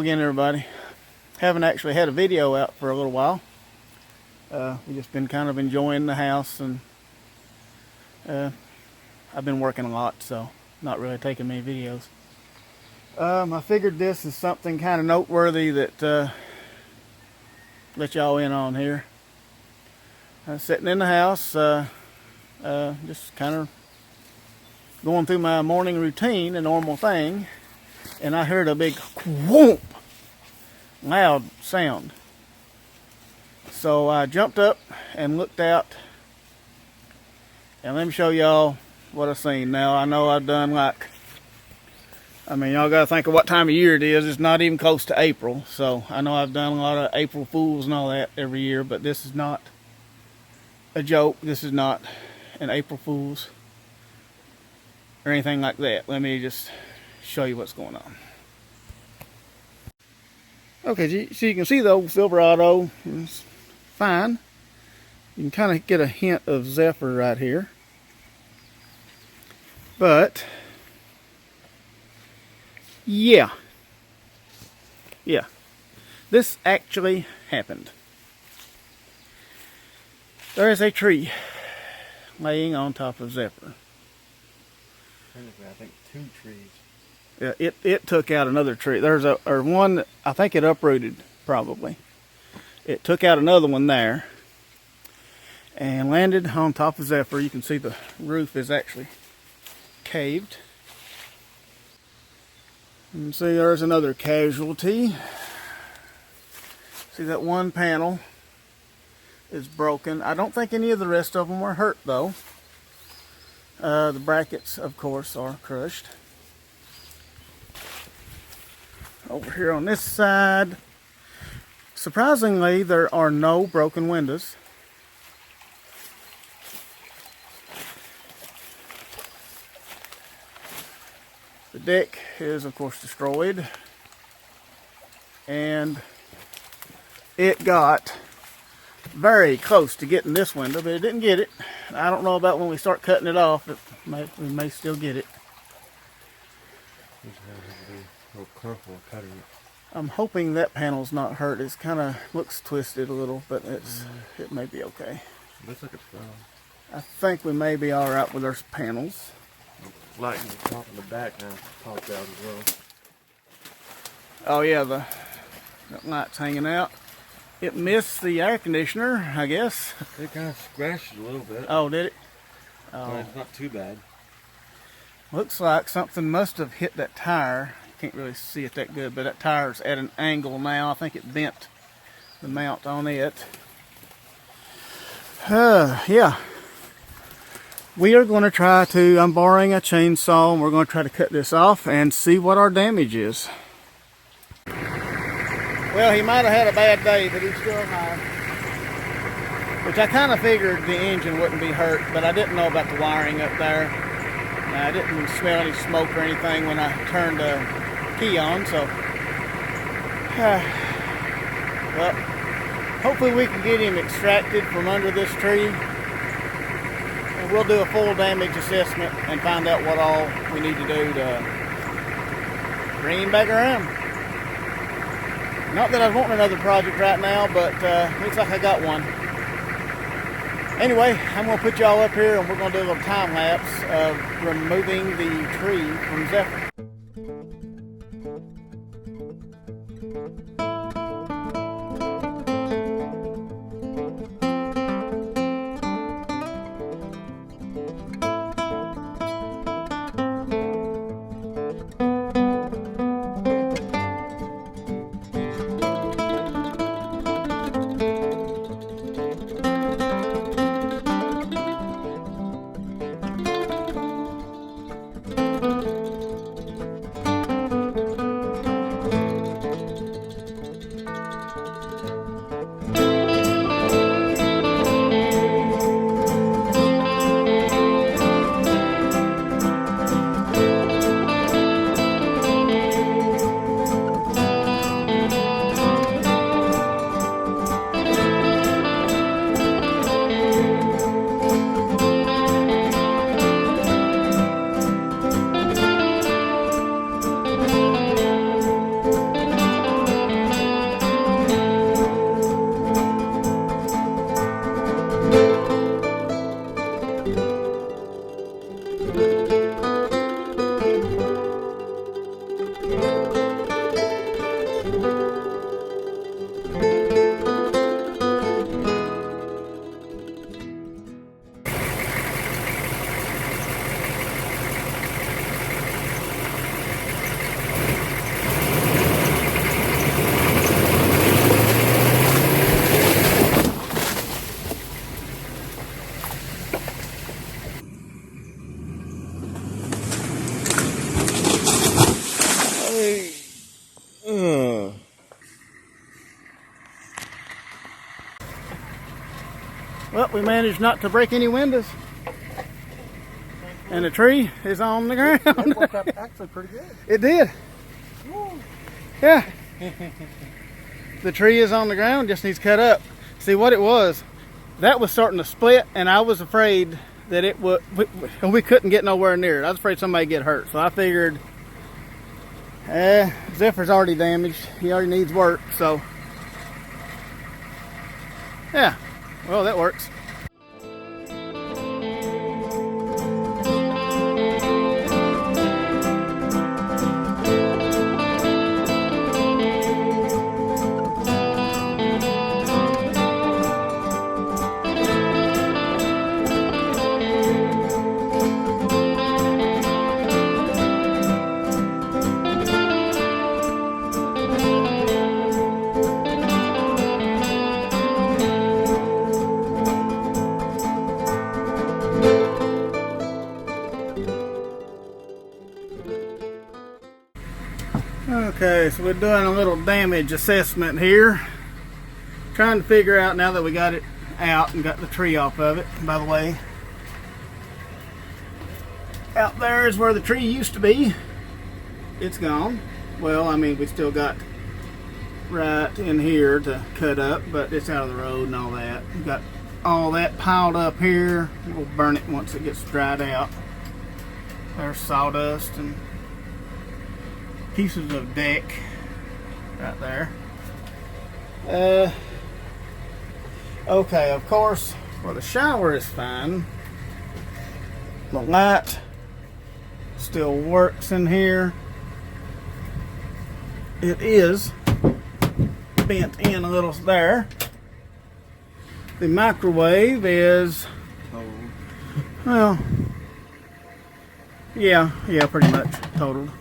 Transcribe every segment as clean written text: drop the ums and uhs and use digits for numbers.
again, everybody. Haven't actually had a video out for a little while. We've just been kind of enjoying the house, and I've been working a lot, so not really taking many videos. I figured this is something kind of noteworthy that let y'all in on here. Sitting in the house, just kind of going through my morning routine, a normal thing, and I heard a big whoomp, loud sound. So I jumped up and looked out, and let me show y'all what I seen. Now I know I've done y'all gotta think of what time of year it is. It's not even close to April, so I know I've done a lot of April Fools and all that every year, but this is not a joke. This is not an April Fool's or anything like that. Let me just show you what's going on. Okay, so you can see the old Silverado. It's fine. You can kind of get a hint of zephyr right here. But yeah, this actually happened. There is a tree laying on top of zephyr. I think 2 trees. Yeah, it took out another tree. There's one, I think it uprooted probably. It took out another one there and landed on top of zephyr. You can see the roof is actually caved. You can see there's another casualty. See that one panel is broken. I don't think any of the rest of them were hurt though. The brackets, of course, are crushed. Over here on this side, surprisingly, there are no broken windows. The deck is, of course, destroyed. And it got very close to getting this window, but it didn't get it. I don't know about when we start cutting it off, we may still get it. Real careful cutting it. I'm hoping that panel's not hurt. It's kind of looks twisted a little, but it may be okay. Looks like it's fine. I think we may be all right with our panels. Light in the top and the back now popped out as well. Oh yeah, the light's hanging out. It missed the air conditioner, I guess. It kind of scratched a little bit. Oh, did it? Oh. But it's not too bad. Looks like something must have hit that tire. You can't really see it that good, but that tire's at an angle now. I think it bent the mount on it. Yeah. We are going to try to, I'm borrowing a chainsaw, and we're going to try to cut this off and see what our damage is. Well, he might have had a bad day, but he's still alive. Which I kind of figured the engine wouldn't be hurt, but I didn't know about the wiring up there. I didn't smell any smoke or anything when I turned the key on, so... well, hopefully we can get him extracted from under this tree. And we'll do a full damage assessment and find out what all we need to do to bring him back around. Not that I want another project right now, but looks like I got one. Anyway, I'm going to put y'all up here and we're going to do a little time lapse of removing the tree from Zephyr. Well, we managed not to break any windows. And the tree is on the ground. That worked out actually pretty good. It did. Woo. Yeah. The tree is on the ground, just needs cut up. See what it was, that was starting to split, and I was afraid that it would, we couldn't get nowhere near it. I was afraid somebody get hurt. So I figured, Zephyr's already damaged. He already needs work, so. Yeah, well, that works. Okay, so we're doing a little damage assessment here. Trying to figure out, now that we got it out and got the tree off of it. By the way, out there is where the tree used to be. It's gone. Well, I mean, we still got right in here to cut up, but it's out of the road and all that. We've got all that piled up here. We'll burn it once it gets dried out. There's sawdust and pieces of deck right there. Okay, of course, well, the shower is fine. The light still works in here. It is bent in a little there. The microwave is, well, yeah, pretty much totaled.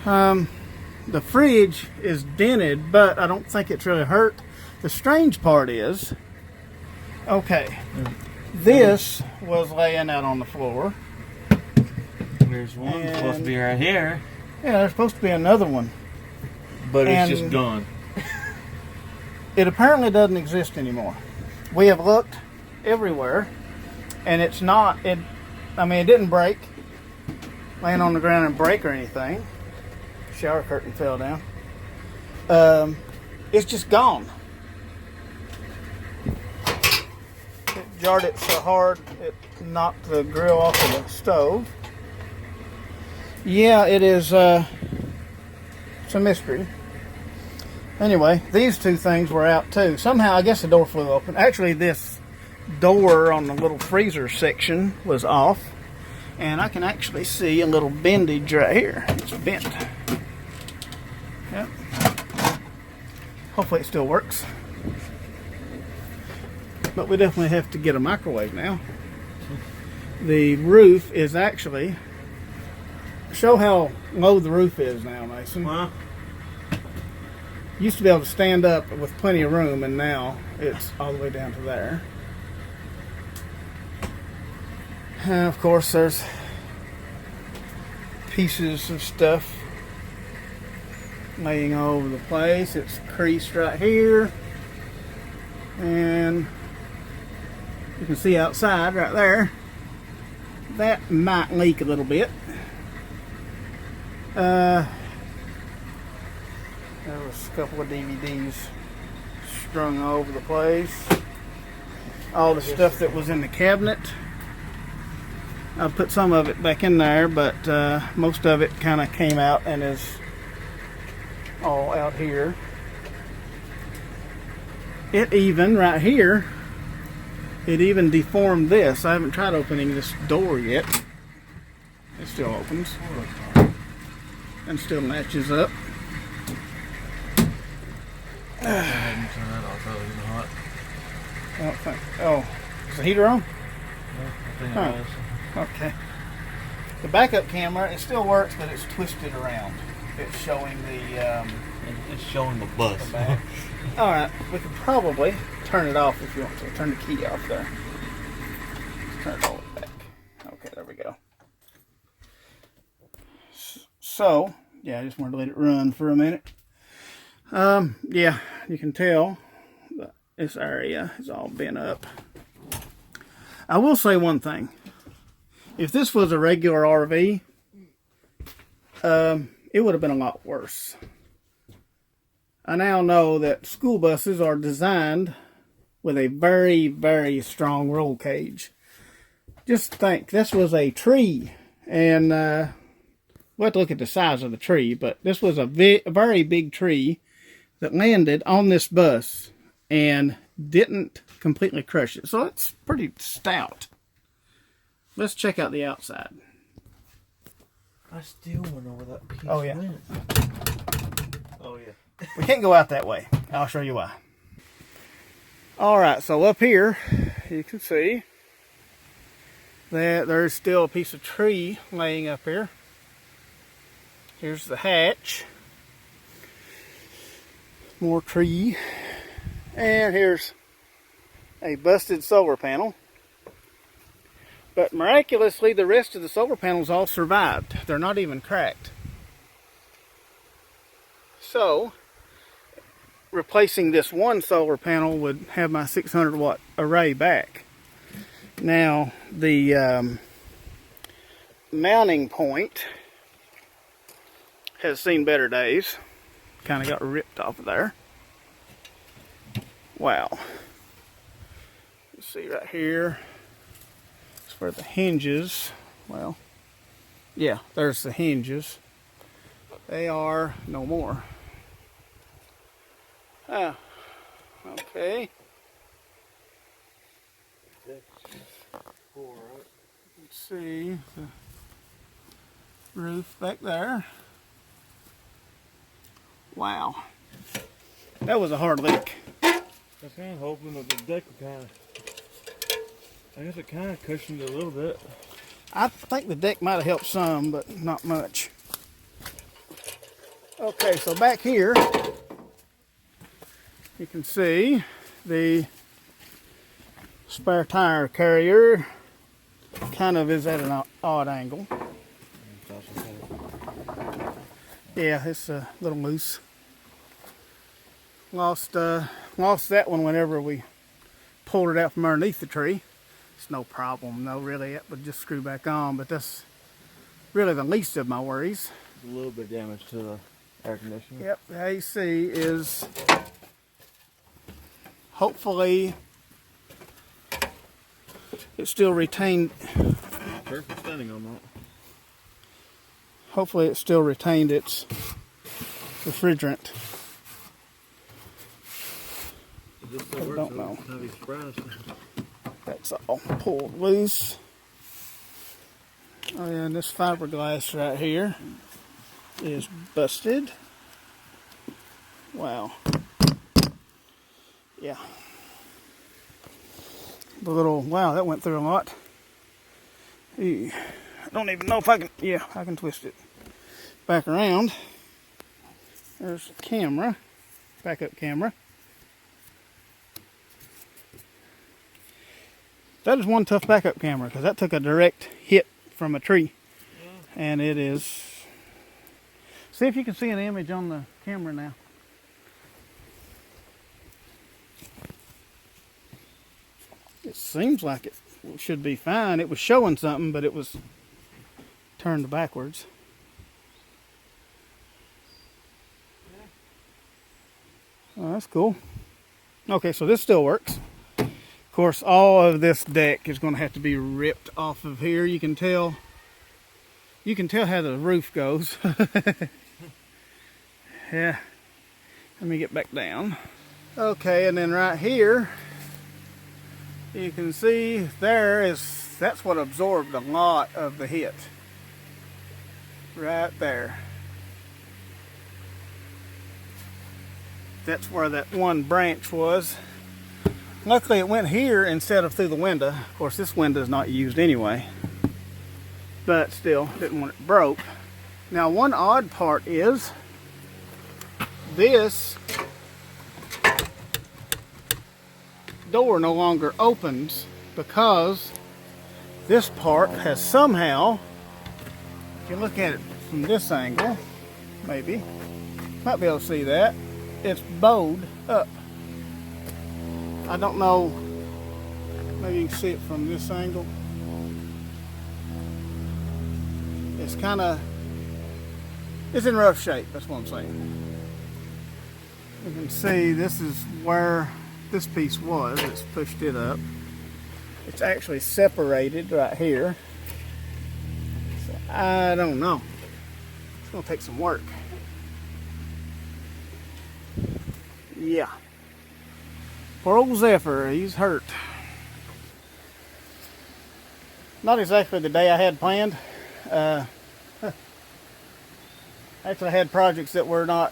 The fridge is dented, but I don't think it's really hurt. The strange part is, okay, this was laying out on the floor. There's one supposed to be right here. Yeah, there's supposed to be another one. But it's just gone. It apparently doesn't exist anymore. We have looked everywhere, and it's not, I mean, it didn't break, laying on the ground and break or anything. Shower curtain fell down. It's just gone. It jarred it so hard it knocked the grill off of the stove. Yeah, it is it's a mystery. Anyway, these two things were out too. Somehow, I guess the door flew open. Actually, this door on the little freezer section was off, and I can actually see a little bendage right here. It's bent. Yep. Hopefully it still works. But we definitely have to get a microwave now. The roof is actually, show how low the roof is now, Mason. Huh? Used to be able to stand up with plenty of room, and now it's all the way down to there. And of course, there's pieces of stuff laying all over the place. It's creased right here, and you can see outside right there. That might leak a little bit. There was a couple of DVDs strung all over the place. All the stuff that was in the cabinet, I put some of it back in there, but most of it kind of came out and is all out here. It even, right here, it even deformed this. I haven't tried opening this door yet. It still opens and still matches up. Oh, is the heater on? Yeah, Okay. The backup camera, it still works, but it's twisted around. It's showing the it's showing the bus. the back. All right, we could probably turn it off if you want to. Turn the key off there. Turn it all the way back. Okay, there we go. So, yeah, I just wanted to let it run for a minute. Yeah, you can tell that this area is all bent up. I will say one thing. If this was a regular RV, it would have been a lot worse. I now know that school buses are designed with a very, very strong roll cage. Just think, this was a tree, and we'll have to look at the size of the tree, but this was a very big tree that landed on this bus and didn't completely crush it. So it's pretty stout. Let's check out the outside. I still went over that piece. Oh, yeah. Went. Oh, yeah. We can't go out that way. I'll show you why. Alright, so up here, you can see that there's still a piece of tree laying up here. Here's the hatch. More tree. And here's a busted solar panel. But miraculously, the rest of the solar panels all survived. They're not even cracked. So, replacing this one solar panel would have my 600 watt array back. Now, the mounting point has seen better days. Kind of got ripped off of there. Wow. You see right here, it's where the hinges, well, yeah, there's the hinges. They are no more. Ah, okay. Let's see the roof back there. Wow. That was a hard leak. I was kind of hoping that the deck would kind of, I guess it kind of cushioned it a little bit. I think the deck might have helped some, but not much. Okay, so back here, you can see the spare tire carrier kind of is at an odd angle. Yeah, it's a little loose. Lost that one whenever we pulled it out from underneath the tree. It's no problem, no, really. It would just screw back on, but that's really the least of my worries. A little bit of damage to the air conditioner. Yep, the AC is hopefully it still retained. Perfect standing on that. Hopefully it still retained its refrigerant. I don't know. That's all pulled loose. Oh yeah, and this fiberglass right here is busted. Wow. Yeah. The little, wow, that went through a lot. Ew. I don't even know if I can, yeah, I can twist it back around. There's the camera, backup camera. That is one tough backup camera because that took a direct hit from a tree. Yeah. And it is, see if you can see an image on the camera now. It seems like it should be fine. It was showing something, but it was turned backwards. Oh, that's cool. Okay, so this still works. Of course, all of this deck is going to have to be ripped off of here. You can tell how the roof goes. Yeah. Let me get back down. Okay, and then right here, you can see that's what absorbed a lot of the hit. Right there. That's where that one branch was. Luckily it went here instead of through the window. Of course this window is not used anyway. But still, didn't want it broke. Now one odd part is this door no longer opens because this part has somehow, if you look at it from this angle, maybe, might be able to see that, it's bowed up. I don't know, maybe you can see it from this angle. It's kind of, it's in rough shape, that's what I'm saying. You can see this is where this piece was. It's pushed it up. It's actually separated right here. So I don't know. It's gonna take some work. Yeah. Poor old Zephyr, he's hurt. Not exactly the day I had planned. Actually, I had projects that were not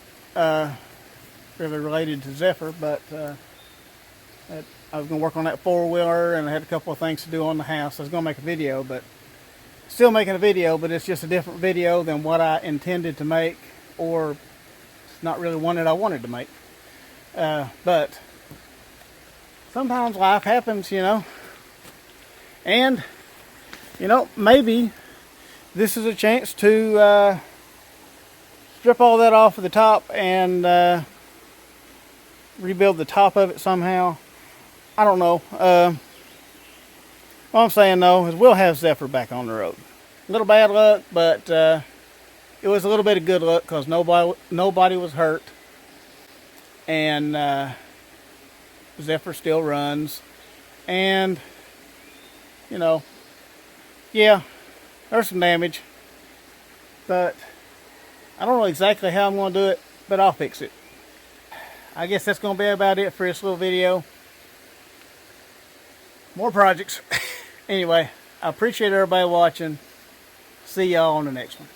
really related to Zephyr, but I was going to work on that four-wheeler, and I had a couple of things to do on the house. I was going to make a video, but still making a video, but it's just a different video than what I intended to make, or it's not really one that I wanted to make. But sometimes life happens, you know, and you know, maybe this is a chance to strip all that off of the top and rebuild the top of it somehow. I don't know. What I'm saying though is we'll have Zephyr back on the road. A little bad luck, but it was a little bit of good luck because nobody was hurt, and Zephyr still runs. And you know, yeah, there's some damage, but I don't know exactly how I'm going to do it, but I'll fix it. I guess that's going to be about it for this little video. More projects. Anyway, I appreciate everybody watching. See y'all on the next one.